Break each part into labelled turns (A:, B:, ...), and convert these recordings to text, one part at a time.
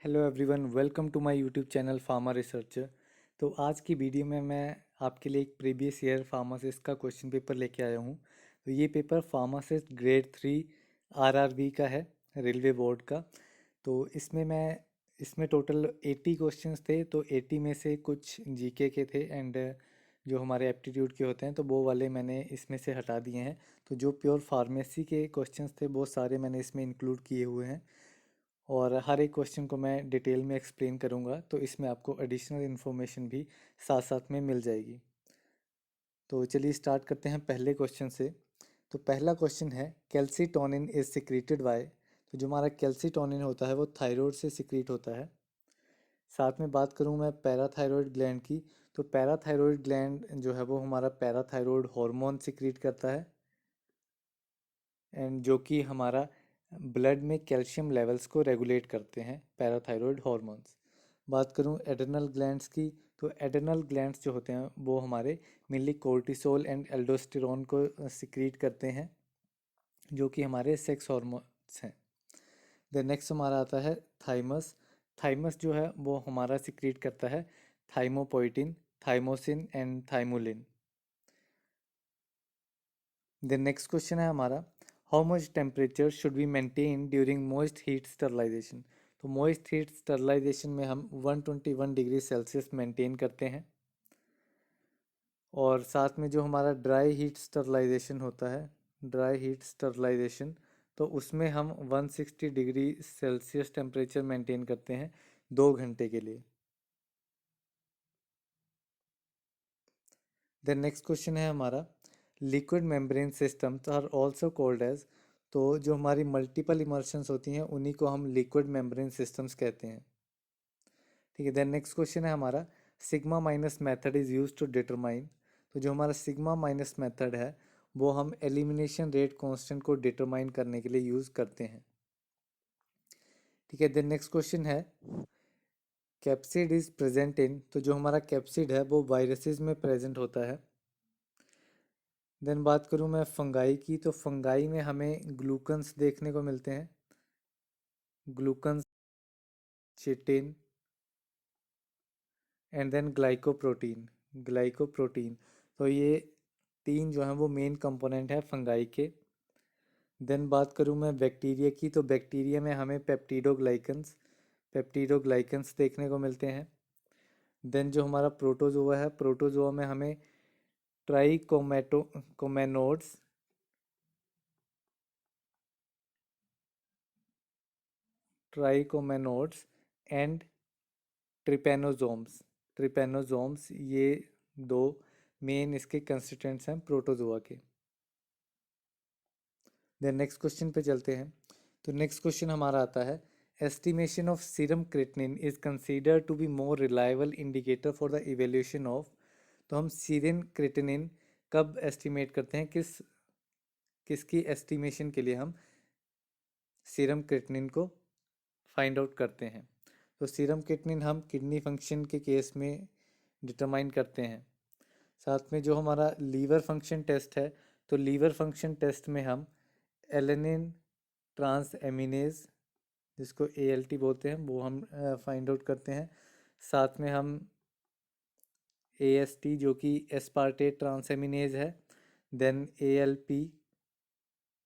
A: Hello everyone, welcome to my YouTube channel pharma researcher. तो आज की वीडियो में मैं आपके लिए एक प्रीवियस ईयर फार्मासिस्ट का क्वेश्चन पेपर लेके आया हूँ। तो ये पेपर फार्मासिस्ट ग्रेड 3 आरआरबी का है, रेलवे बोर्ड का। तो इसमें टोटल 80 क्वेश्चंस थे। तो 80 में से कुछ जीके के थे एंड जो हमारे एप्टीट्यूड के होते हैं तो वो वाले मैंने इसमें से हटा दिए हैं। तो जो प्योर फार्मेसी के क्वेश्चंस थे वो सारे मैंने इसमें इंक्लूड किए हुए हैं और हर एक क्वेश्चन को मैं डिटेल में एक्सप्लेन करूँगा। तो इसमें आपको एडिशनल इन्फॉर्मेशन भी साथ साथ में मिल जाएगी। तो चलिए स्टार्ट करते हैं पहले क्वेश्चन से। तो पहला क्वेश्चन है, कैल्सीटोनिन इज सिक्रीटेड बाय। तो जो हमारा कैल्सीटोनिन होता है वो थायराइड से सिक्रीट होता है। साथ में बात करूँ मैं पैराथायरॉयड ग्लैंड की, तो पैराथायरॉयड ग्लैंड जो है वो हमारा पैराथायरॉयड हार्मोन सिक्रीट करता है एंड जो कि हमारा ब्लड में कैल्शियम लेवल्स को रेगुलेट करते हैं, पैराथायरॉयड हॉर्मोन्स। बात करूं एड्रेनल ग्लैंड्स की, तो एड्रेनल ग्लैंड्स जो होते हैं वो हमारे मेनली कोर्टिसोल एंड एल्डोस्टेरोन को सिक्रीट करते हैं, जो कि हमारे सेक्स हॉर्मोन्स हैं। देन नेक्स्ट हमारा आता है थाइमस। थाइमस जो है वो हमारा सिक्रीट करता है thymopoietin, thymosin and thymulin. Then next question है हमारा, how much temperature should be maintain during moist heat sterilisation. तो मोइस्ट हीट स्टरलाइजेशन में हम 121 डिग्री सेल्सियस मेंटेन करते हैं। और साथ में जो हमारा ड्राई हीट स्टरलाइजेशन होता है, ड्राई हीट स्टरलाइजेशन, तो उसमें हम 160 डिग्री सेल्सियस टेम्परेचर मेंटेन करते हैं 2 घंटे के लिए। देन नेक्स्ट क्वेश्चन है हमारा, liquid membrane systems are also called as. तो जो हमारी मल्टीपल इमल्शंस होती हैं उन्हीं को हम लिक्विड मेम्ब्रेन सिस्टम्स कहते हैं। ठीक है। देन नेक्स्ट क्वेश्चन है हमारा, sigma minus method is use to determine. तो जो हमारा सिग्मा माइनस मेथड है वो हम एलिमिनेशन रेट कांस्टेंट को डिटरमाइन करने के लिए यूज करते हैं। ठीक है। देन नेक्स्ट क्वेश्चन है, कैप्सिड इज प्रेजेंट इन। तो जो हमारा कैप्सिड है वो वायरसेस में प्रेजेंट होता है। देन बात करूं मैं फंगाई की, तो फंगाई में हमें ग्लूकन्स देखने को मिलते हैं, glucans, chitin and then glycoprotein, glycoprotein. तो ये तीन जो हैं वो मेन कंपोनेंट है फंगाई के। देन बात करूं मैं बैक्टीरिया की, तो बैक्टीरिया में हमें पेप्टिडोग्लाइकन्स, पेप्टिडोग्लाइकन्स देखने को मिलते हैं। देन जो हमारा प्रोटोजोआ है, प्रोटोजोआ में हमें ट्राइकोमेटो कोमेनोड्स, ट्राइकोमेनोड्स एंड ट्रिपेनोजोम्स, ट्रिपेनोजोम्स, ये दो मेन इसके कंस्टिट्यूएंट्स हैं प्रोटोजोआ के। देन नेक्स्ट क्वेश्चन पे चलते हैं। तो नेक्स्ट क्वेश्चन हमारा आता है, estimation of serum creatinine is consider to be more reliable indicator for the evaluation of. तो हम सीरम क्रिएटिनिन कब एस्टिमेट करते हैं, किसकी एस्टिमेशन के लिए हम सीरम क्रिएटिनिन को फाइंड आउट करते हैं। तो सीरम क्रिएटिनिन हम किडनी फंक्शन के केस में डिटरमाइन करते हैं। साथ में जो हमारा लीवर फंक्शन टेस्ट है, तो लीवर फंक्शन टेस्ट में हम एलेनिन ट्रांस एमिनेज, जिसको एएलटी बोलते हैं, वो हम फाइंड आउट करते हैं। साथ में हम एएसटी जो कि एस्पार्टेट ट्रांस एमिनेज है, then ALP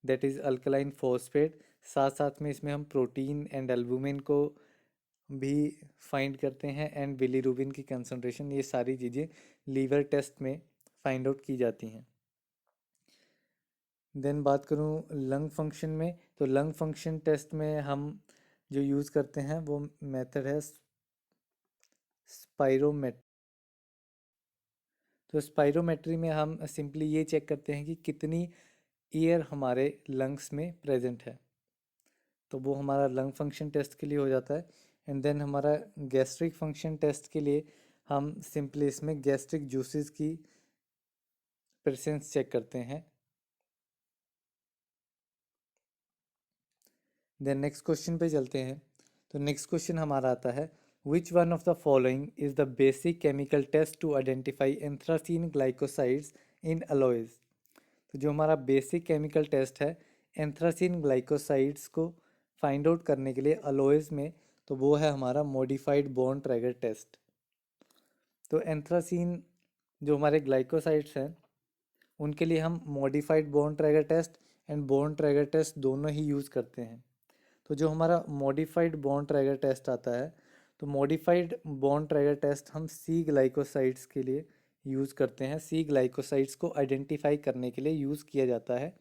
A: that is alkaline phosphate. साथ साथ में इसमें हम प्रोटीन एंड एल्बुमिन को भी फाइंड करते हैं एंड बिलीरुबिन की कंसंट्रेशन, ये सारी चीज़ें लीवर टेस्ट में फाइंड आउट की जाती हैं। देन बात करूँ लंग फंक्शन में, तो लंग फंक्शन टेस्ट में हम जो यूज़ करते हैं वो मेथड है स्पायरोमेट्री। तो स्पायरोमेट्री में हम सिंपली ये चेक करते हैं कि कितनी एयर हमारे लंग्स में प्रेजेंट है। तो वो हमारा लंग फंक्शन टेस्ट के लिए हो जाता है। एंड देन हमारा गैस्ट्रिक फंक्शन टेस्ट के लिए हम सिंपली इसमें गैस्ट्रिक जूसेस की प्रेजेंस चेक करते हैं। देन नेक्स्ट क्वेश्चन पे चलते हैं। तो नेक्स्ट क्वेश्चन हमारा आता है, which one of the following is the basic chemical test to identify anthracene glycosides in aloes. तो जो हमारा बेसिक केमिकल टेस्ट है एंथ्रासीन ग्लाइकोसाइड्स को फाइंड आउट करने के लिए अलोइज में, तो वो है हमारा मॉडिफाइड बॉन्ड ट्रैगर टेस्ट। तो एंथ्रासीन जो हमारे ग्लाइकोसाइड्स हैं उनके लिए हम modified Borntrager test and Borntrager test दोनों ही यूज़ करते हैं। तो जो हमारा मॉडिफाइड बॉन्ड ट्रैगर टेस्ट आता है, तो मॉडिफाइड बॉन्ड ट्रैगर टेस्ट हम सी ग्लाइकोसाइड्स के लिए यूज़ करते हैं। सी ग्लाइकोसाइड्स को आइडेंटिफाई करने के लिए यूज़ किया जाता है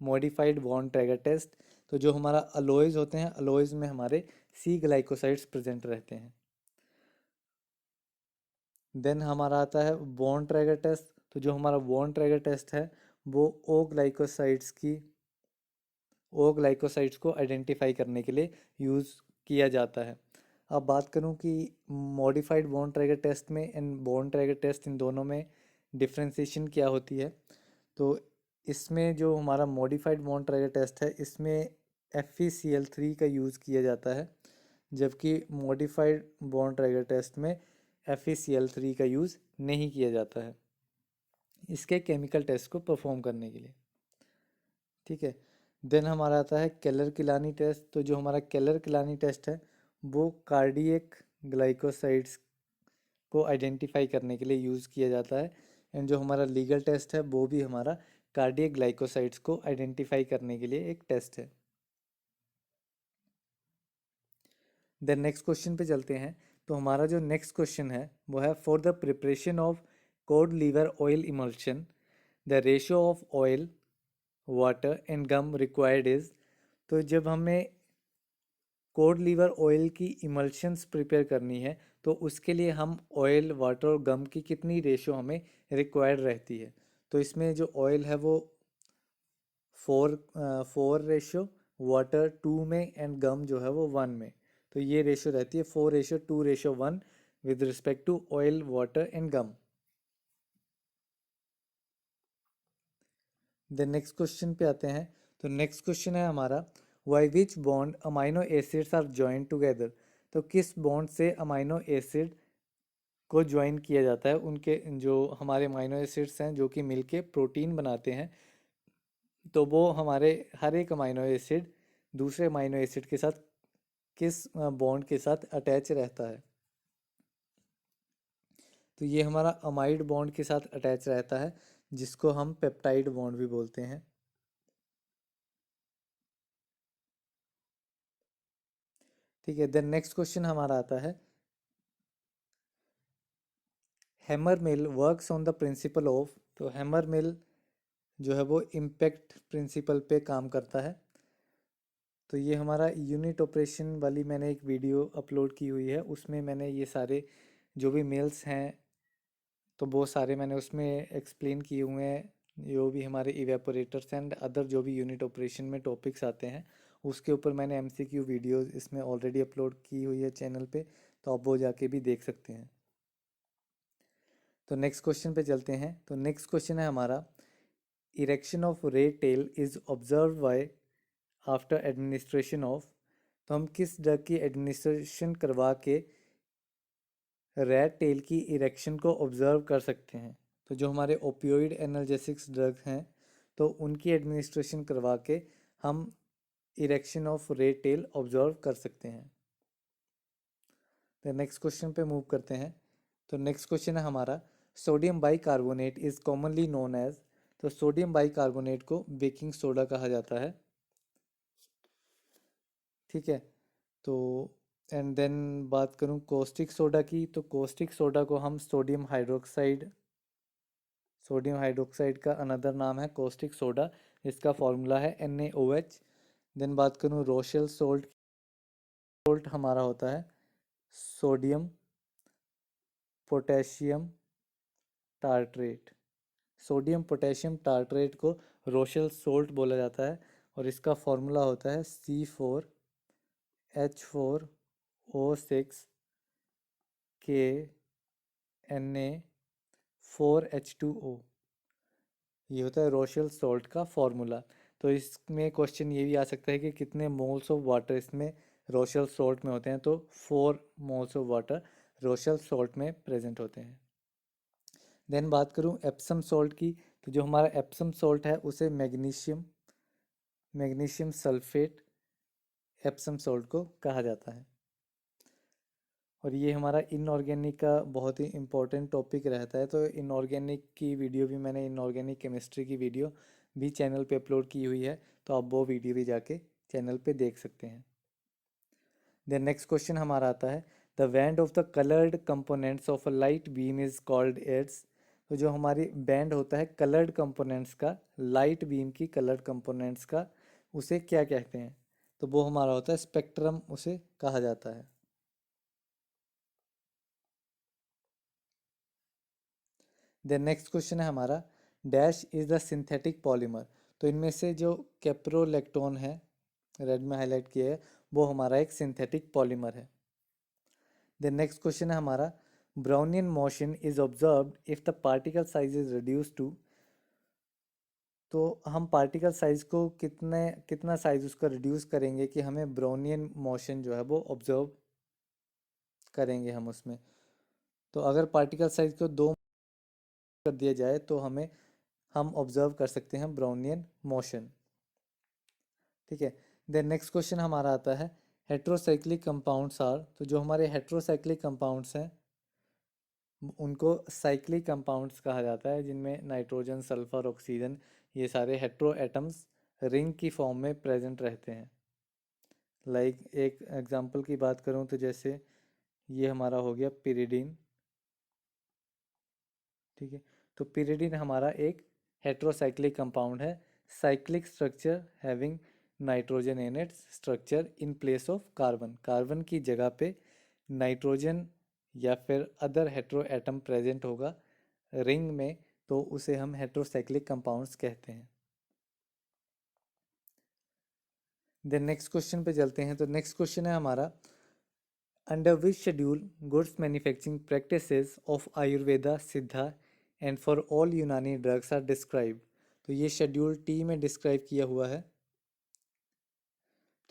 A: मॉडिफाइड बॉन्ड ट्रैगर टेस्ट। तो जो हमारा अलोइज होते हैं, अलोइज में हमारे सी ग्लाइकोसाइड्स प्रेजेंट रहते हैं। देन हमारा आता है बॉन्ड ट्रैगर टेस्ट। तो जो हमारा बॉन्ड ट्रैगर टेस्ट है वो ओ ग्लाइकोसाइड्स को आइडेंटिफाई करने के लिए यूज़ किया जाता है। अब बात करूं कि मॉडिफाइड बॉन्ड ट्रैगर टेस्ट में एंड बॉन्ड ट्रैगर टेस्ट, इन दोनों में डिफ्रेंसिएशन क्या होती है। तो इसमें जो हमारा मॉडिफाइड बॉन्ड ट्रैगर टेस्ट है इसमें FeCl3 का यूज़ किया जाता है, जबकि मॉडिफाइड बॉन्ड ट्रैगर टेस्ट में FeCl3 का यूज़ नहीं किया जाता है इसके केमिकल टेस्ट को परफॉर्म करने के लिए। ठीक है। देन हमारा आता है केलर किलानी टेस्ट। तो जो हमारा केलर किलानी टेस्ट है वो कार्डियक ग्लाइकोसाइड्स को आइडेंटिफाई करने के लिए यूज़ किया जाता है। एंड जो हमारा लीगल टेस्ट है वो भी हमारा कार्डियक ग्लाइकोसाइड्स को आइडेंटिफाई करने के लिए एक टेस्ट है। देन नेक्स्ट क्वेश्चन पे चलते हैं। तो हमारा जो नेक्स्ट क्वेश्चन है वो है for the preparation of cod liver oil emulsion the ratio of oil water and gum required is. तो जब हमें कोड लीवर ऑयल की इमल्शंस प्रिपेयर करनी है तो उसके लिए हम ऑयल, वाटर और गम की कितनी रेशो हमें रिक्वायर्ड रहती है। तो इसमें जो ऑयल है वो 4 रेशो, वाटर 2 में एंड गम जो है वो 1 में। तो ये रेशो रहती है 4:2:1 with respect to oil, water and gum. Then next question पे आते हैं। तो नेक्स्ट क्वेश्चन है हमारा Y which bond amino acids are joined together. तो किस बॉन्ड से अमाइनो एसिड को ज्वाइन किया जाता है, उनके जो हमारे अमाइनो एसिड्स हैं जो कि मिलके प्रोटीन बनाते हैं, तो वो हमारे हर एक अमाइनो एसिड दूसरे अमाइनो एसिड के साथ किस बॉन्ड के साथ अटैच रहता है। तो ये हमारा अमाइड बॉन्ड के साथ अटैच रहता है जिसको हम पेप्टाइड बॉन्ड भी बोलते हैं। ठीक है। देन नेक्स्ट क्वेश्चन हमारा आता है hammer mill works on the principle of. तो हैमर मिल जो है वो इम्पैक्ट प्रिंसिपल पे काम करता है। तो ये हमारा यूनिट ऑपरेशन वाली मैंने एक वीडियो अपलोड की हुई है, उसमें मैंने ये सारे जो भी मेल्स हैं तो वो सारे मैंने उसमें एक्सप्लेन किए हुए हैं। जो भी हमारे इवेपोरेटर्स एंड अदर जो भी यूनिट ऑपरेशन में टॉपिक्स आते हैं उसके ऊपर मैंने MCQ वीडियोस इसमें ऑलरेडी अपलोड की हुई है चैनल पे, तो आप वो जाके भी देख सकते हैं। तो नेक्स्ट क्वेश्चन पे चलते हैं। तो नेक्स्ट क्वेश्चन है हमारा erection of rat tail is observe by after administration of. तो हम किस ड्रग की एडमिनिस्ट्रेशन करवा के रैट टेल की इरेक्शन को ऑब्जर्व कर सकते हैं। तो जो हमारे ओपियोइड एनाल्जेसिक्स ड्रग हैं तो उनकी एडमिनिस्ट्रेशन करवा के हम erection of rat tail observe कर सकते हैं। तो नेक्स्ट क्वेश्चन पे मूव करते हैं। तो नेक्स्ट क्वेश्चन है हमारा sodium bicarbonate is commonly known as. तो सोडियम बाइकार्बोनेट को बेकिंग सोडा कहा जाता है। ठीक है। तो एंड देन बात करूं कोस्टिक सोडा की, तो कोस्टिक सोडा को हम सोडियम हाइड्रोक्साइड का अनदर नाम है कोस्टिक सोडा, इसका फॉर्मूला है NaOH। देन बात करूं रोशेल सोल्ट, सोल्ट हमारा होता है sodium potassium tartrate. Sodium potassium tartrate को रोशेल सोल्ट बोला जाता है और इसका फॉर्मूला होता है C4H4O6 KNa4H2O। ये होता है रोशेल सॉल्ट का फॉर्मूला। तो इसमें क्वेश्चन ये भी आ सकता है कि कितने मोल्स ऑफ वाटर इसमें रोशेल सॉल्ट में होते हैं। तो 4 moles of water Rochelle salt में प्रेजेंट होते हैं। देन बात करूं एप्सम सॉल्ट की, तो जो हमारा एप्सम सॉल्ट है उसे मैग्नीशियम सल्फेट एप्सम सॉल्ट को कहा जाता है। और ये हमारा इनऑर्गेनिक का बहुत ही इम्पोर्टेंट टॉपिक रहता है। तो इनऑर्गेनिक की वीडियो भी मैंने इनऑर्गेनिक केमिस्ट्री की वीडियो भी चैनल पे अपलोड की हुई है, तो आप वो वीडियो भी जाके चैनल पे देख सकते हैं। देन नेक्स्ट क्वेश्चन हमारा आता है, the band of the coloured components of a light beam is called as. तो जो हमारी बैंड होता है कलर्ड कंपोनेंट्स का, लाइट बीम की कलर्ड कंपोनेंट्स का, उसे क्या कहते हैं? तो वो हमारा होता है स्पेक्ट्रम, उसे कहा जाता है। देन नेक्स्ट क्वेश्चन है हमारा, dash is the synthetic polymer. तो इनमें से जो कैप्रोलेक्टोन है, रेड में हाईलाइट किया है, वो हमारा एक सिंथेटिक पॉलीमर है। देन नेक्स्ट क्वेश्चन है हमारा, Brownian motion is observed if the particle size is reduce to. तो हम पार्टिकल साइज को कितना साइज उसका रिड्यूस करेंगे कि हमें ब्राउनियन मोशन जो है वो ऑब्जर्व करेंगे हम उसमें। तो अगर पार्टिकल साइज को 2 कर दिया जाए तो हम ऑब्जर्व कर सकते हैं ब्राउनियन मोशन। ठीक है। देन नेक्स्ट क्वेश्चन हमारा आता है, हेट्रोसाइक्लिक कंपाउंड्स आर। तो जो हमारे हेट्रोसाइक्लिक कंपाउंड्स हैं उनको साइक्लिक कंपाउंड्स कहा जाता है, जिनमें नाइट्रोजन, सल्फर, ऑक्सीजन, ये सारे हेट्रो एटम्स रिंग की फॉर्म में प्रेजेंट रहते हैं। लाइक एक एग्जांपल की बात करूं तो जैसे ये हमारा हो गया पिरिडीन। ठीक है। तो पिरिडीन हमारा एक हेट्रोसाइक्लिक कंपाउंड है, cyclic structure having nitrogen in its structure in place of carbon. Carbon की जगह पे नाइट्रोजन या फिर अदर हेट्रो एटम प्रेजेंट होगा रिंग में, तो उसे हम हेट्रोसाइक्लिक कंपाउंड्स कहते हैं। देन नेक्स्ट क्वेश्चन पे चलते हैं। तो नेक्स्ट क्वेश्चन है हमारा, under which schedule goods manufacturing practices of Ayurveda, सिद्धा एंड फॉर ऑल यूनानी ड्रग्स आर डिस्क्राइब। तो ये शेड्यूल टी में डिस्क्राइब किया हुआ है।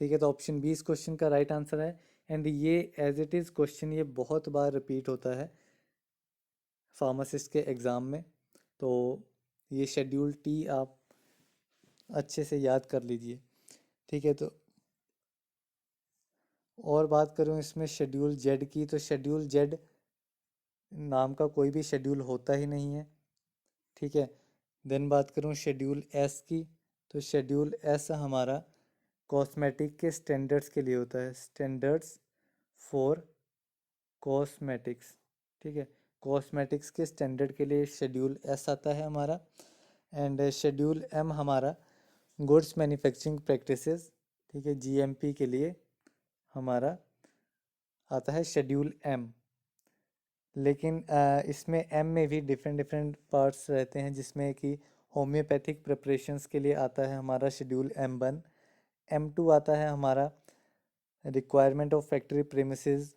A: ठीक है। तो ऑप्शन बी इस क्वेश्चन का राइट आंसर है। एंड ये एज इट इज़ क्वेश्चन ये बहुत बार रिपीट होता है फार्मासिस्ट के एग्ज़ाम में। तो ये शेड्यूल टी आप अच्छे से याद कर लीजिए। ठीक है। तो और बात करूँ इसमें शेड्यूल जेड की, तो शेड्यूल जेड नाम का कोई भी शेड्यूल होता ही नहीं है। ठीक है। देन बात करूँ शेड्यूल एस की, तो शेड्यूल एस हमारा कॉस्मेटिक के स्टैंडर्ड्स के लिए होता है, स्टैंडर्ड्स फॉर कॉस्मेटिक्स। ठीक है। कॉस्मेटिक्स के स्टैंडर्ड के लिए शेड्यूल एस आता है हमारा। एंड शेड्यूल एम हमारा गुड्स मैन्युफैक्चरिंग प्रैक्टिसेस, ठीक है, जीएमपी के लिए हमारा आता है शेड्यूल एम। लेकिन इसमें एम में भी डिफरेंट डिफरेंट पार्ट्स रहते हैं, जिसमें कि होम्योपैथिक प्रिपरेशंस के लिए आता है हमारा शेड्यूल M1। M2 आता है हमारा requirement of factory premises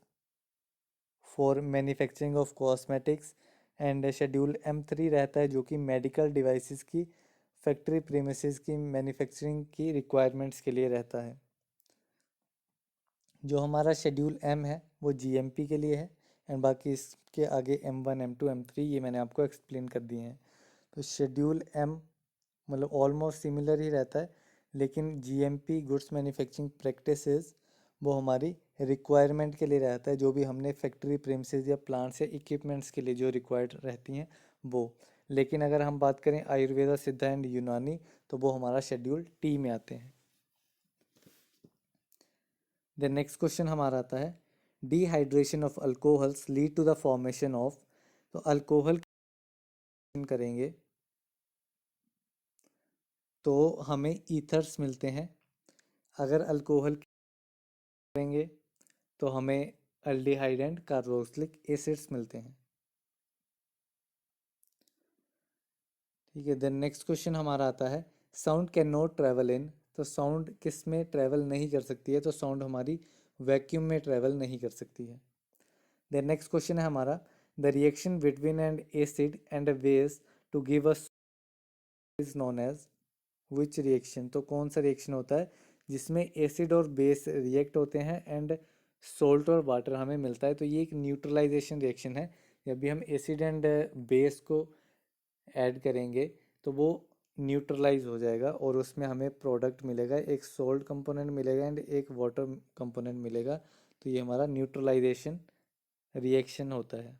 A: for manufacturing of cosmetics. And schedule M3 रहता है जो कि मेडिकल डिवाइसेस की फैक्ट्री प्रीमिसेस की मैन्युफैक्चरिंग की रिक्वायरमेंट्स के लिए रहता है। जो हमारा शेड्यूल एम है वो जीएमपी के लिए है। एंड बाकी इसके आगे M1, M2, M3 ये मैंने आपको एक्सप्लेन कर दिए हैं। तो शेड्यूल एम मतलब ऑलमोस्ट सिमिलर ही रहता है, लेकिन जीएमपी गुड्स मैन्युफैक्चरिंग प्रैक्टिसेस वो हमारी रिक्वायरमेंट के लिए रहता है, जो भी हमने फैक्ट्री प्रेमिसेस या प्लांट्स या इक्विपमेंट्स के लिए जो रिक्वायर्ड रहती हैं वो। लेकिन अगर हम बात करें आयुर्वेदा, सिद्धा एंड यूनानी, तो वो हमारा शेड्यूल टी में आते हैं। देन नेक्स्ट क्वेश्चन हमारा आता है, dehydration of alcohols lead to the formation of. तो अल्कोहल करेंगे तो हमें ईथर्स मिलते हैं। अगर अल्कोहल करेंगे तो हमें अल्डिहाइड एंड कार्बोक्सिलिक एसिड्स मिलते हैं। ठीक है। देन नेक्स्ट क्वेश्चन हमारा आता है, sound can not travel in. तो साउंड किस में ट्रैवल नहीं कर सकती है? तो साउंड हमारी वैक्यूम में ट्रैवल नहीं कर सकती है। देन नेक्स्ट क्वेश्चन है हमारा, the reaction between and acid and a base to give us is known as which reaction. तो कौन सा रिएक्शन होता है जिसमें एसिड और बेस रिएक्ट होते हैं एंड सोल्ट और वाटर हमें मिलता है? तो ये एक न्यूट्रलाइजेशन रिएक्शन है। जब भी हम एसिड एंड बेस को ऐड करेंगे तो वो न्यूट्रलाइज हो जाएगा और उसमें हमें प्रोडक्ट मिलेगा, एक सोल्ट कंपोनेंट मिलेगा एंड एक वाटर कंपोनेंट मिलेगा। तो ये हमारा न्यूट्रलाइजेशन रिएक्शन होता है।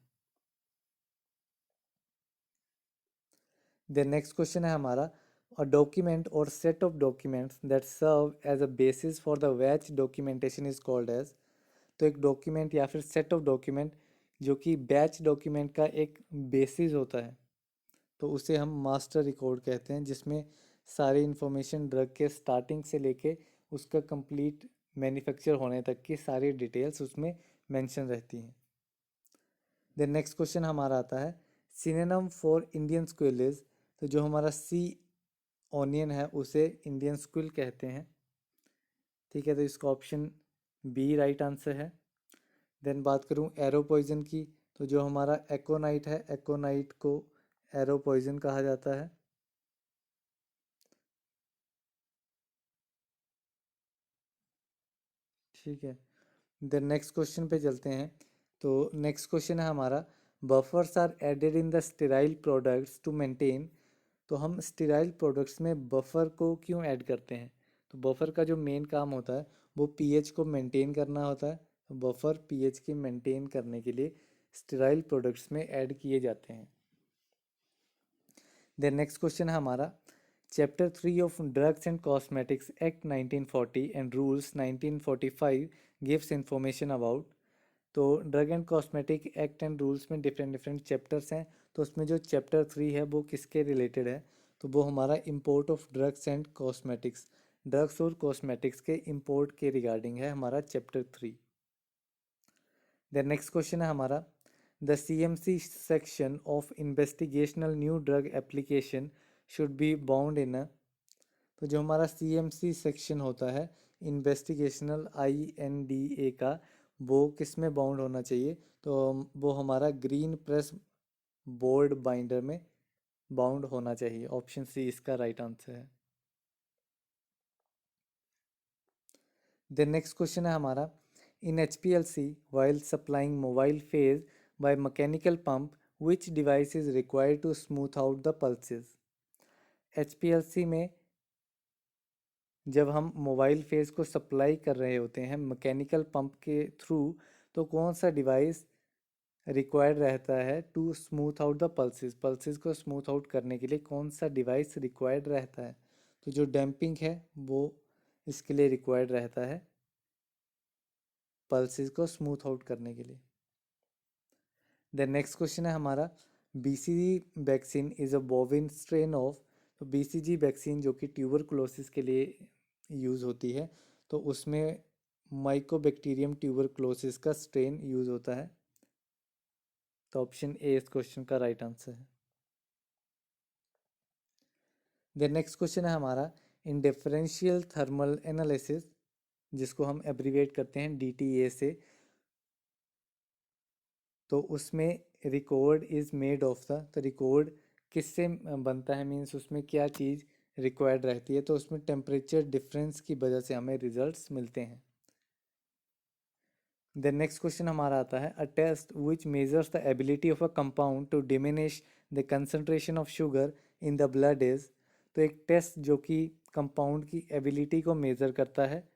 A: द नेक्स्ट क्वेश्चन है हमारा, अ डॉक्यूमेंट और set of documents that serve as a basis for the batch documentation is called as. तो एक डॉक्यूमेंट या फिर सेट ऑफ डॉक्यूमेंट जो कि बैच डॉक्यूमेंट का एक बेसिस होता है, तो उसे हम मास्टर रिकॉर्ड कहते हैं, जिसमें सारी इन्फॉर्मेशन ड्रग के स्टार्टिंग से लेके उसका कंप्लीट मैन्युफैक्चर होने तक की सारी डिटेल्स उसमें मेंशन रहती हैं। देन नेक्स्ट क्वेश्चन हमारा आता है, synonym for Indian squill is. तो जो हमारा सी ऑनियन है उसे इंडियन स्क्विल कहते हैं। ठीक है, तो इसका ऑप्शन बी राइट आंसर है। देन बात करूं एरो पॉइजन की, तो जो हमारा एकोनाइट है, एकोनाइट को एरो पॉइजन कहा जाता है। ठीक है, देन नेक्स्ट क्वेश्चन पे चलते हैं। तो नेक्स्ट क्वेश्चन है हमारा, buffers are added in the sterile products to maintain. तो हम स्टेराइल प्रोडक्ट्स में बफर को क्यों ऐड करते हैं? तो बफर का जो मेन काम होता है वो पीएच को मेंटेन करना होता है। तो बफर पीएच के मेंटेन करने के लिए स्टेराइल प्रोडक्ट्स में ऐड किए जाते हैं। देन नेक्स्ट क्वेश्चन है हमारा, chapter 3 of drugs and cosmetics act 1940 and rules 1945 gives information about. तो drug and cosmetic act and rules में डिफरेंट डिफरेंट चैप्टर्स हैं, तो उसमें जो चैप्टर 3 है वो किसके रिलेटेड है? तो वो हमारा import of drugs and cosmetics, drugs और कॉस्मेटिक्स के इम्पोर्ट के रिगार्डिंग है हमारा चैप्टर 3। देन नेक्स्ट क्वेश्चन है हमारा, the CMC section of investigational new drug application should be bound इन। तो जो हमारा सीएमसी सेक्शन होता है इन्वेस्टिगेशनल INDA का, वो किस में बाउंड होना चाहिए? तो वो हमारा ग्रीन प्रेस बोर्ड बाइंडर में बाउंड होना चाहिए। ऑप्शन सी इसका राइट आंसर है। देन नेक्स्ट क्वेश्चन है हमारा, in HPLC while supplying mobile phase by mechanical pump which device is required to smooth out the pulses. HPLC में जब हम मोबाइल फेज को सप्लाई कर रहे होते हैं मैकेनिकल पंप के थ्रू, तो कौन सा डिवाइस रिक्वायर्ड रहता है to smooth out the pulses? Pulses को स्मूथ आउट करने के लिए कौन सा डिवाइस रिक्वायर्ड रहता है? तो जो डैम्पिंग है वो इसके लिए रिक्वायर्ड रहता है, पल्सेस को स्मूथ आउट करने के लिए। देन नेक्स्ट क्वेश्चन है हमारा, BCG vaccine is a बोविन strain of. तो BCG वैक्सीन जो कि ट्यूबरकुलोसिस के लिए यूज़ होती है, तो उसमें माइकोबैक्टीरियम ट्यूबरकुलोसिस का स्ट्रेन यूज़ होता है। तो ऑप्शन ए इस क्वेश्चन का राइट आंसर है। देन नेक्स्ट क्वेश्चन है हमारा, इन डिफरेंशियल थर्मल एनालिसिस, जिसको हम एब्रीवेट करते हैं DTA से, तो उसमें record is made of the. तो रिकॉर्ड किससे बनता है, मीन्स उसमें क्या चीज़ रिक्वायर्ड रहती है? तो उसमें टेम्परेचर डिफरेंस की वजह से हमें रिजल्ट्स मिलते हैं। देन नेक्स्ट क्वेश्चन हमारा आता है, a test which measures the ability of a compound to diminish the concentration of sugar in the blood is. तो एक टेस्ट जो कि कंपाउंड की एबिलिटी को मेज़र करता है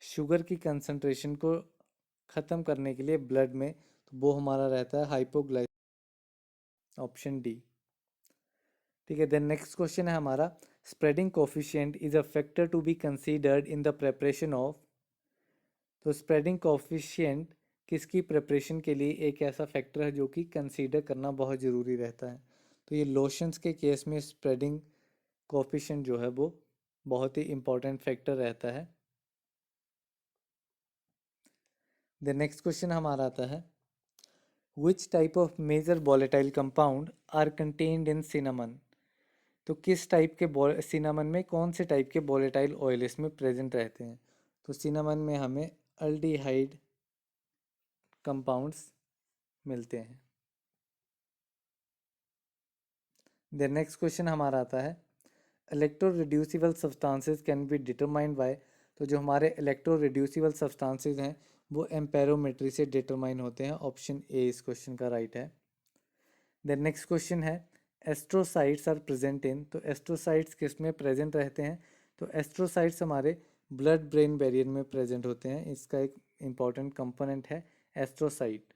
A: शुगर की कंसंट्रेशन को ख़त्म करने के लिए ब्लड में, तो वो हमारा रहता है हाइपोग्लाइस, ऑप्शन डी। ठीक है, देन नेक्स्ट क्वेश्चन है हमारा, spreading coefficient is a factor to be considered in the preparation of. तो स्प्रेडिंग कोफिशिएंट किसकी प्रिपरेशन के लिए एक ऐसा फैक्टर है जो कि कंसीडर करना बहुत ज़रूरी रहता है? तो ये लोशंस के केस में स्प्रेडिंग कोफिशिएंट जो है वो बहुत ही इंपॉर्टेंट फैक्टर रहता है। द नेक्स्ट क्वेश्चन हमारा आता है, which type of major volatile compound are contained in cinnamon. तो किस टाइप के सिनामन में कौन से टाइप के वॉलेटाइल ऑयल इसमें प्रेजेंट रहते हैं? तो सिनामन में हमें अल्डिहाइड कंपाउंड्स मिलते हैं। द नेक्स्ट क्वेश्चन हमारा आता है, electro reducible substances can be determined by. तो जो हमारे इलेक्ट्रो रिड्यूसिबल सब्सटेंसेस हैं वो एम्पेरोमेट्री से डिटरमाइन होते हैं। ऑप्शन ए इस क्वेश्चन का राइट है। देन नेक्स्ट क्वेश्चन है, एस्ट्रोसाइट्स आर प्रेजेंट इन। तो एस्ट्रोसाइट्स किस में प्रेजेंट रहते हैं? तो एस्ट्रोसाइट्स हमारे ब्लड ब्रेन बैरियर में प्रेजेंट होते हैं। इसका एक इम्पॉर्टेंट कंपोनेंट है एस्ट्रोसाइट।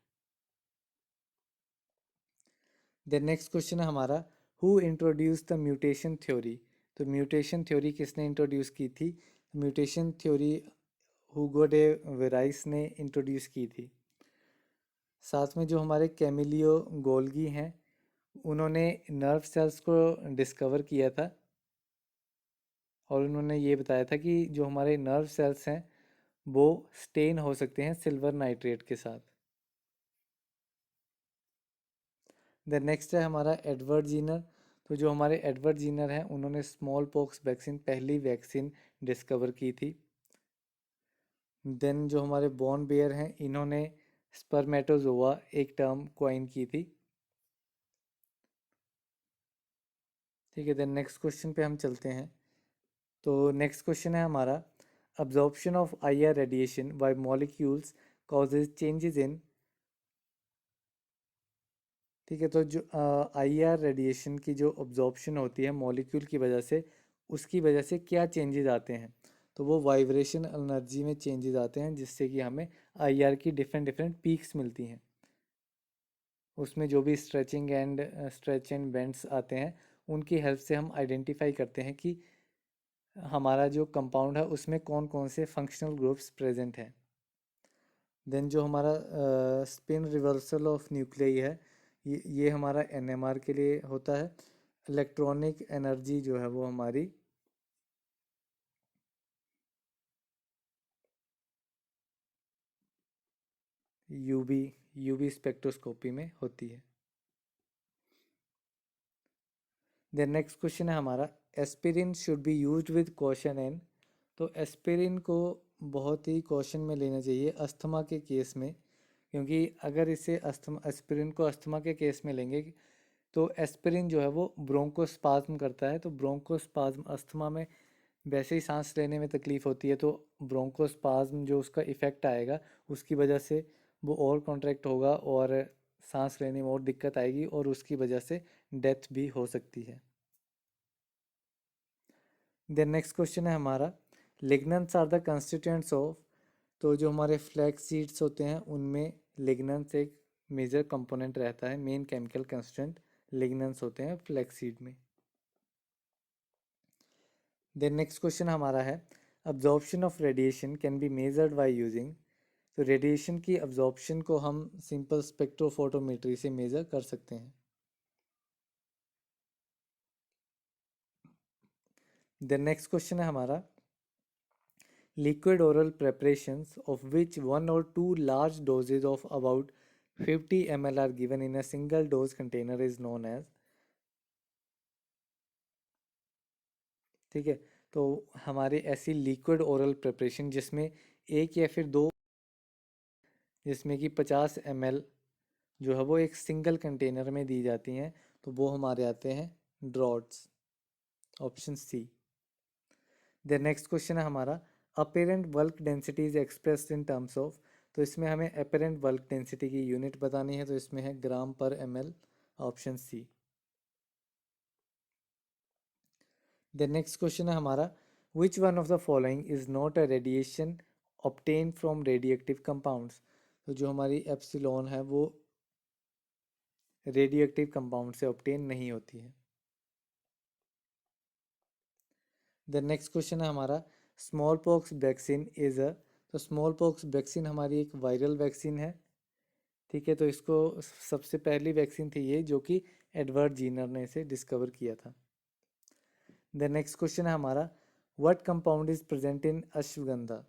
A: देन नेक्स्ट क्वेश्चन है हमारा, who introduce the mutation theory. तो म्यूटेशन थ्योरी किसने इंट्रोड्यूस की थी? म्यूटेशन थ्योरी हुगो डे वेराइस ने इंट्रोड्यूस की थी। साथ में जो हमारे कैमिलियो गोल्गी हैं, उन्होंने नर्व सेल्स को डिस्कवर किया था और उन्होंने ये बताया था कि जो हमारे नर्व सेल्स हैं वो स्टेन हो सकते हैं सिल्वर नाइट्रेट के साथ। देन नेक्स्ट है हमारा एडवर्ड जीनर। तो जो हमारे एडवर्ड जीनर हैं उन्होंने स्मॉल पॉक्स वैक्सीन, पहली वैक्सीन डिस्कवर की थी। देन जो हमारे बॉन बेयर हैं, इन्होंने स्पर्मेटोजोआ एक टर्म क्वाइन की थी। ठीक है, देन नेक्स्ट क्वेश्चन पे हम चलते हैं। तो नेक्स्ट क्वेश्चन है हमारा, absorption of IR radiation by molecules causes changes in. ठीक है, तो जो IR रेडिएशन की जो अब्जॉर्प्शन होती है मॉलिक्यूल की वजह से, उसकी वजह से क्या चेंजेस आते हैं? तो वो वाइब्रेशन एनर्जी में चेंजेस आते हैं, जिससे कि हमें IR की डिफरेंट डिफरेंट पीक्स मिलती हैं। उसमें जो भी स्ट्रेच एंड बेंड्स आते हैं, उनकी हेल्प से हम आइडेंटिफाई करते हैं कि हमारा जो कंपाउंड है उसमें कौन कौन से फंक्शनल ग्रुप्स प्रेजेंट हैं। देन जो हमारा स्पिन रिवर्सल ऑफ न्यूक्लियाई है, ये हमारा NMR के लिए होता है। इलेक्ट्रॉनिक एनर्जी जो है वो हमारी यूवी स्पेक्ट्रोस्कोपी में होती है। देन नेक्स्ट क्वेश्चन है हमारा, aspirin should be used with caution in. तो एस्पिरिन को बहुत ही कॉशन में लेना चाहिए अस्थमा के केस में, क्योंकि अगर इसे एस्पिरिन को अस्थमा के केस में लेंगे तो एस्पिरिन जो है वो ब्रोंकोस्पाज्म करता है। तो ब्रोंकोस्पाज्म अस्थमा में वैसे ही सांस लेने में तकलीफ होती है, तो ब्रोंकोस्पाज्म जो उसका इफ़ेक्ट आएगा उसकी वजह से वो और कॉन्ट्रैक्ट होगा और सांस लेने में और दिक्कत आएगी और उसकी वजह से डेथ भी हो सकती है। देन नेक्स्ट क्वेश्चन है हमारा, लिग्नेंट्स आर द कंस्टिट्यूएंट्स ऑफ। तो जो हमारे फ्लैक्स सीड्स होते हैं उनमें लिग्नेंट्स एक मेजर कंपोनेंट रहता है, मेन केमिकल कंस्टिट्यूएंट लिग्नेंट्स होते हैं फ्लैक्स सीड में। देन नेक्स्ट क्वेश्चन हमारा है, absorption of radiation can be measured by using. तो रेडिएशन की अब्जॉर्प्शन को हम सिंपल स्पेक्ट्रोफोटोमेट्री से मेजर कर सकते हैं। देन नेक्स्ट क्वेश्चन है हमारा, liquid oral preparations of which 1 or 2 large doses of about 50 ml are given in a single dose container is known as। ठीक है, तो हमारी ऐसी लिक्विड ओरल प्रिपरेशन जिसमें एक या फिर दो, जिसमें कि 50 ml जो है वो एक सिंगल कंटेनर में दी जाती हैं, तो वो हमारे आते हैं ड्रॉट्स, option C. The next question है हमारा, apparent bulk density is expressed in terms of. तो इसमें हमें अपेरेंट बल्क डेंसिटी की यूनिट बतानी है, तो इसमें है ग्राम पर ml, option C. The next question है हमारा, which one of the following is not a radiation obtain from radioactive compounds. तो जो हमारी एप्सिलॉन है वो रेडियो एक्टिव कंपाउंड से ऑब्टेन नहीं होती है। द नेक्स्ट क्वेश्चन है हमारा, small pox vaccine is a. तो स्मॉल पॉक्स वैक्सीन हमारी एक वायरल वैक्सीन है। ठीक है, तो इसको सबसे पहली वैक्सीन थी ये, जो कि एडवर्ड जीनर ने इसे डिस्कवर किया था। द नेक्स्ट क्वेश्चन है हमारा, व्हाट कंपाउंड इज प्रेजेंट इन अश्वगंधा।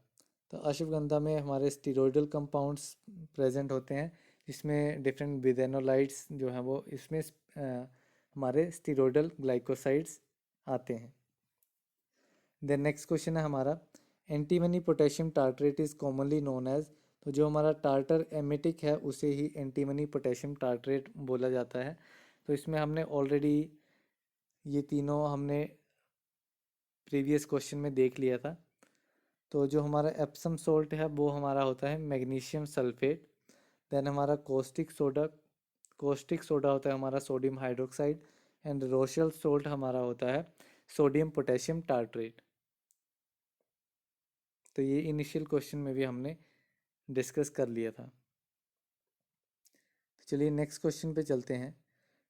A: तो अश्वगंधा में हमारे स्टीरोइडल कंपाउंड्स प्रेजेंट होते हैं, जिसमें डिफरेंट बिथेनोलाइट्स जो हैं वो इसमें हमारे स्टीरोइडल ग्लाइकोसाइड्स आते हैं। देन नेक्स्ट क्वेश्चन है हमारा, antimony potassium tartrate is commonly known as. तो जो हमारा टार्टर एमिटिक है उसे ही एंटीमनी पोटेशियम टार्ट्रेट बोला जाता है। तो इसमें हमने ऑलरेडी ये तीनों हमने प्रीवियस क्वेश्चन में देख लिया था। तो जो हमारा एप्सम सोल्ट है वो हमारा होता है मैग्नीशियम सल्फेट। देन हमारा कोस्टिक सोडा होता है हमारा सोडियम हाइड्रोक्साइड। एंड रोशल सोल्ट हमारा होता है सोडियम पोटेशियम टार्ट्रेट। तो ये इनिशियल क्वेश्चन में भी हमने डिस्कस कर लिया था। तो चलिए नेक्स्ट क्वेश्चन पे चलते हैं।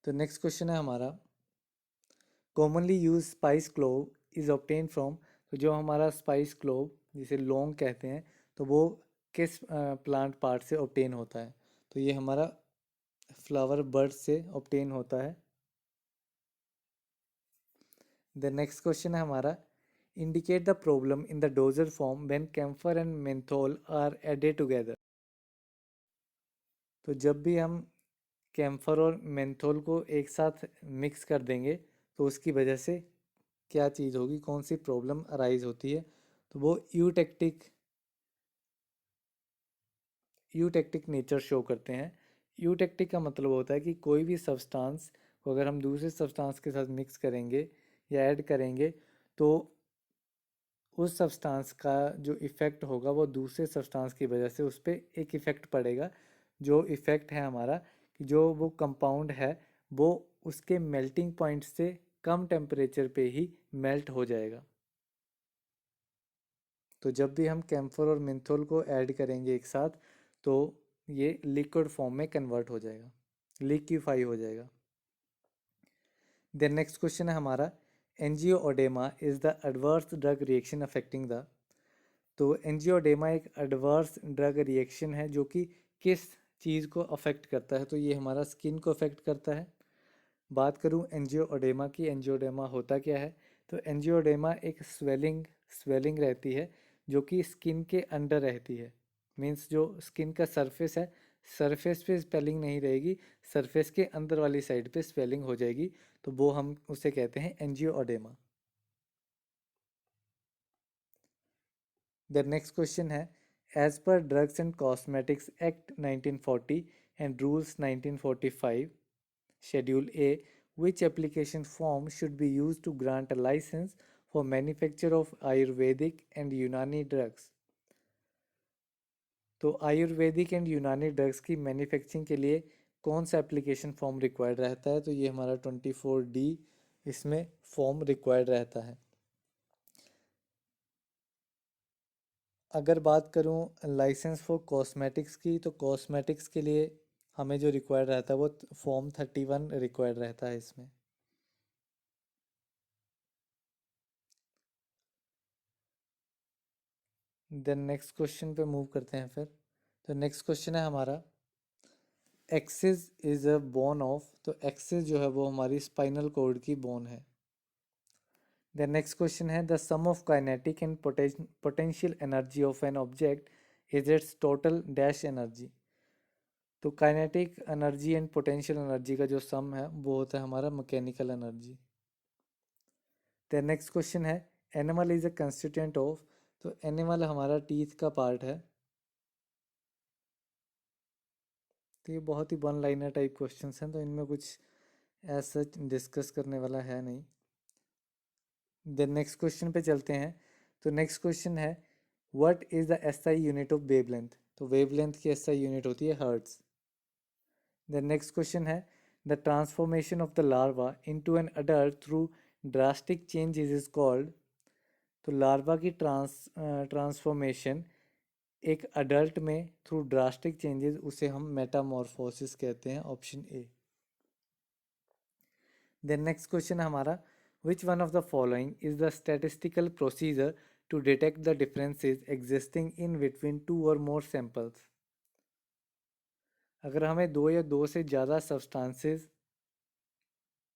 A: तो नेक्स्ट क्वेश्चन है हमारा, commonly use spice clove is obtain from. तो जो हमारा स्पाइस क्लोव जिसे लौंग कहते हैं, तो वो किस प्लांट पार्ट से ऑब्टेन होता है? तो ये हमारा फ्लावर बर्ड से ऑब्टेन होता है। द नेक्स्ट क्वेश्चन है हमारा, indicate the problem in the dosage form when camphor and menthol are added together. तो जब भी हम कैम्फर और मेंथोल को एक साथ मिक्स कर देंगे तो उसकी वजह से क्या चीज़ होगी, कौन सी प्रॉब्लम अराइज होती है? तो वो यूटेक्टिक नेचर शो करते हैं। यूटेक्टिक का मतलब होता है कि कोई भी सब्सटेंस को अगर हम दूसरे सब्सटेंस के साथ मिक्स करेंगे या ऐड करेंगे, तो उस सब्सटेंस का जो इफ़ेक्ट होगा वो दूसरे सब्सटेंस की वजह से उस पर एक इफ़ेक्ट पड़ेगा। जो इफ़ेक्ट है हमारा, कि जो वो कंपाउंड है वो उसके मेल्टिंग पॉइंट से कम टेम्परेचर पे ही मेल्ट हो जाएगा। तो जब भी हम कैम्फर और मेंथोल को ऐड करेंगे एक साथ, तो ये लिक्विड फॉर्म में कन्वर्ट हो जाएगा, लिक्विफाई हो जाएगा। देन नेक्स्ट क्वेश्चन है हमारा, angioedema is the adverse drug reaction affecting the. तो एंजियोडेमा एक एडवर्स ड्रग रिएक्शन है जो कि किस चीज़ को अफेक्ट करता है? तो ये हमारा स्किन को अफेक्ट करता है। बात करूँ एंजियोडेमा की, एंजियोडेमा होता क्या है? तो एंजियोडेमा एक स्वेलिंग स्वेलिंग रहती है जो कि स्किन के अंडर रहती है। मीन्स जो स्किन का सरफेस है, सरफेस पे स्वेलिंग नहीं रहेगी, सरफेस के अंदर वाली साइड पे स्वेलिंग हो जाएगी, तो वो हम उसे कहते हैं एंजियोडेमा। द नेक्स्ट क्वेश्चन है, as per drugs and cosmetics act 1940 and rules 1945 schedule A, which application form should be used to grant a license for manufacture of Ayurvedic and Unani drugs? तो Ayurvedic and यूनानी drugs की manufacturing के लिए कौन सा application form required रहता है? तो ये हमारा 24D इसमें फॉर्म रिक्वायर्ड रहता है। अगर बात करूँ लाइसेंस फॉर कॉस्मेटिक्स की, तो कॉस्मेटिक्स के लिए हमें जो रिक्वायर्ड रहता है वो फॉर्म 31 रिक्वायर्ड रहता है इसमें। देन नेक्स्ट क्वेश्चन पे मूव करते हैं फिर। तो नेक्स्ट क्वेश्चन है हमारा, axis is a bone of. तो एक्सिस जो है वो हमारी स्पाइनल कॉर्ड की बोन है। द नेक्स्ट क्वेश्चन है, the sum of kinetic and potential energy of an object is its total dash energy. तो kinetic energy and potential energy का जो सम है वो होता है हमारा mechanical energy. The next question है, animal is a constituent of. तो एनिमल हमारा टीथ का पार्ट है। तो ये बहुत ही वन लाइनर टाइप क्वेश्चंस हैं, तो इनमें कुछ ऐसा डिस्कस करने वाला है नहीं। देन नेक्स्ट क्वेश्चन पे चलते हैं। तो नेक्स्ट क्वेश्चन है, what is the SI unit of wavelength. तो वेवलेंथ की एसआई यूनिट होती है हर्ट्ज। देन नेक्स्ट क्वेश्चन है, the transformation of the larva into an adult through drastic changes is called. तो लार्वा की ट्रांसफॉर्मेशन एक adult में थ्रू ड्रास्टिक चेंजेस, उसे हम मेटामॉर्फोसिस कहते हैं, option A. Then next question है हमारा, which one of the following is the statistical procedure to detect the differences existing in between two और मोर सैंपल्स। अगर हमें दो या दो से ज़्यादा सब्सटेंसेस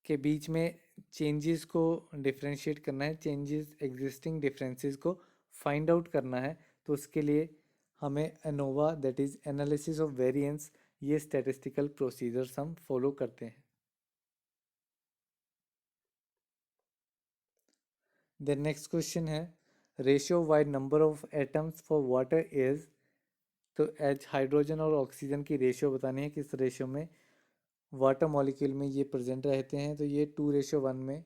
A: के बीच में चेंजेस को डिफ्रेंशिएट करना है, चेंजेस एग्जिस्टिंग डिफरेंसेस को फाइंड आउट करना है, तो उसके लिए हमें ANOVA, that is analysis of variance, ये स्टैटिस्टिकल प्रोसीजर्स हम फॉलो करते हैं। द नेक्स्ट क्वेश्चन है, ratio wide number of atoms for water is. तो एच हाइड्रोजन और ऑक्सीजन की रेशियो बतानी है, किस रेशियो में वाटर मॉलिक्यूल में ये प्रेजेंट रहते हैं। तो ये 2:1 में।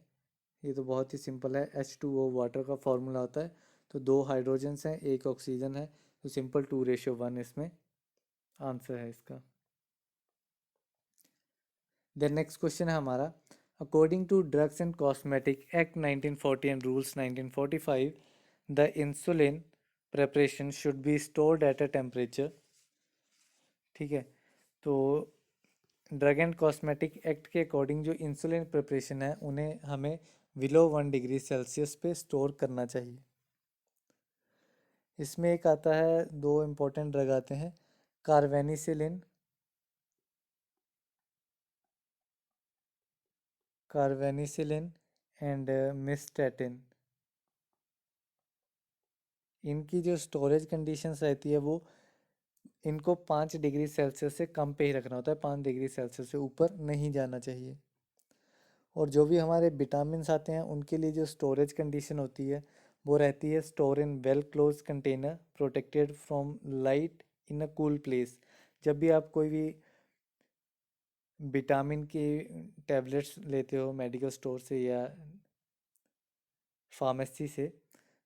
A: ये तो बहुत ही सिंपल है, H2O वाटर का फॉर्मूला होता है। तो 2 हाइड्रोजन्स हैं, 1 ऑक्सीजन है, तो सिंपल 2:1 इसमें आंसर है इसका। देन नेक्स्ट क्वेश्चन है हमारा, according to drugs and cosmetic act 1940 and rules 1945 the insulin preparation should be stored at a temperature. ठीक है, तो ड्रग एंड कॉस्मेटिक एक्ट के अकॉर्डिंग जो इंसुलिन प्रिपरेशन है उन्हें हमें बिलो 1 डिग्री सेल्सियस पे स्टोर करना चाहिए। इसमें एक आता है, दो इम्पोर्टेंट ड्रग आते हैं, कार्वेनिसिलिन एंड मिस्टेटिन। इनकी जो स्टोरेज कंडीशंस रहती है वो इनको 5 डिग्री सेल्सियस से कम पे ही रखना होता है, 5 डिग्री सेल्सियस से ऊपर नहीं जाना चाहिए। और जो भी हमारे विटामिन्स आते हैं उनके लिए जो स्टोरेज कंडीशन होती है वो रहती है store in well close container protected from light in a cool place. जब भी आप कोई भी विटामिन की टैबलेट्स लेते हो मेडिकल स्टोर से या फार्मेसी से,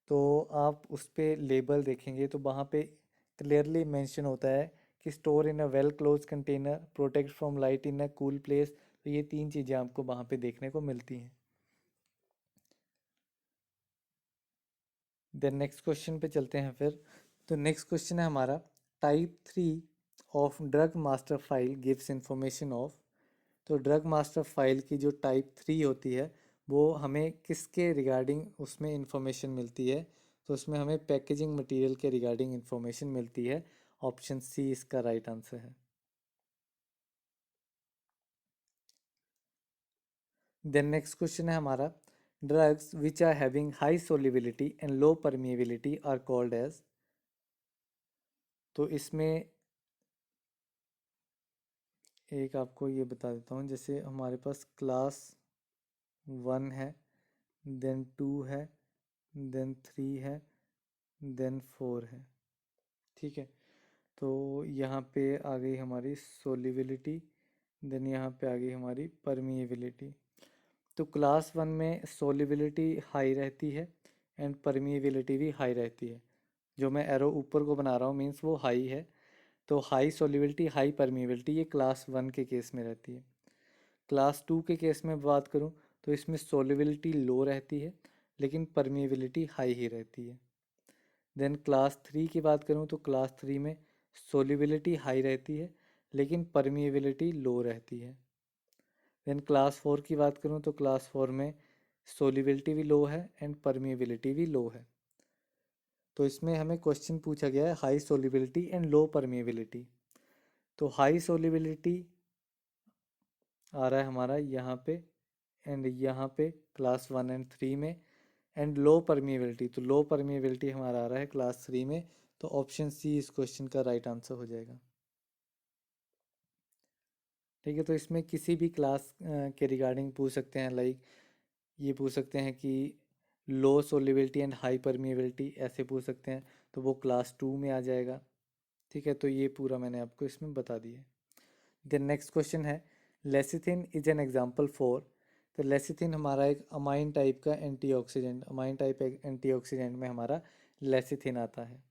A: तो आप उस पर लेबल देखेंगे तो वहाँ पे क्लियरली मेंशन होता है कि store in a well close container protect from light in a cool place. तो ये तीन चीज़ें आपको वहाँ पे देखने को मिलती हैं। देन नेक्स्ट क्वेश्चन पे चलते हैं फिर। तो नेक्स्ट क्वेश्चन है हमारा, type 3 of drug master file gives information of. तो ड्रग मास्टर फाइल की जो टाइप 3 होती है वो हमें किसके रिगार्डिंग उसमें इंफॉर्मेशन मिलती है? तो उसमें हमें पैकेजिंग मटेरियल के रिगार्डिंग इंफॉर्मेशन मिलती है। ऑप्शन सी इसका राइट आंसर है। देन नेक्स्ट क्वेश्चन है हमारा, drugs which are having high solubility and low permeability are called as. तो इसमें एक आपको ये बता देता हूँ, जैसे हमारे पास क्लास 1 है, देन 2 है, देन 3 है, देन 4 है। ठीक है, तो यहाँ पे आ गई हमारी सोलिबिलिटी, देन यहाँ पे आ गई हमारी परमिएबिलिटी। तो क्लास 1 में सोलिबिलिटी हाई रहती है एंड परमिएबिलिटी भी हाई रहती है। जो मैं एरो ऊपर को बना रहा हूँ मीन्स वो हाई है। तो हाई सोलिबिलिटी हाई परमिएबिलिटी ये क्लास 1 के केस में रहती है। क्लास 2 के केस में बात करूँ तो इसमें सोलिबिलिटी लो रहती है लेकिन परमिएबिलिटी हाई ही रहती है। देन क्लास 3 की बात करूँ तो क्लास 3 में सोलिबिलिटी हाई रहती है लेकिन परमिएबिलिटी लो रहती है। देन क्लास 4 की बात करूँ तो क्लास 4 में सोलिबिलिटी भी लो है एंड परमिएबिलिटी भी लो है। तो इसमें हमें क्वेश्चन पूछा गया है high solubility and low permeability. तो हाई सोलिबिलिटी आ रहा है हमारा यहाँ पे एंड यहाँ पे क्लास 1 एंड 3 में, एंड लो परमिएबिलिटी, तो लो परमिएबिलिटी हमारा आ रहा है क्लास 3 में। तो ऑप्शन सी इस क्वेश्चन का राइट आंसर हो जाएगा। ठीक है, तो इसमें किसी भी क्लास के रिगार्डिंग पूछ सकते हैं, लाइक ये पूछ सकते हैं कि लो सोलिबिलिटी एंड हाई परमिएबिलिटी ऐसे पूछ सकते हैं, तो वो क्लास 2 में आ जाएगा। ठीक है, तो ये पूरा मैंने आपको इसमें बता दिया। देन नेक्स्ट क्वेश्चन है, lecithin is an example for. तो लेसिथिन हमारा एक अमाइन टाइप का एंटीऑक्सीडेंट, अमाइन टाइप एंटीऑक्सीडेंट में हमारा लेसिथिन आता है।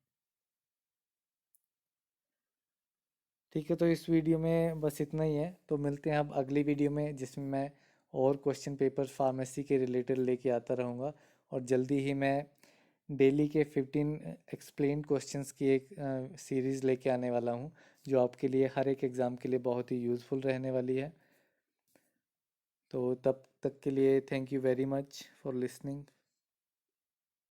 A: ठीक है, तो इस वीडियो में बस इतना ही है। तो मिलते हैं अब अगली वीडियो में जिसमें मैं और क्वेश्चन पेपर फार्मेसी के रिलेटेड लेके आता रहूँगा। और जल्दी ही मैं डेली के 15 एक्सप्लेन क्वेश्चंस की एक सीरीज़ लेके आने वाला हूँ, जो आपके लिए हर एक एग्ज़ाम के लिए बहुत ही यूज़फुल रहने वाली है। तो तब तक के लिए thank you very much for listening.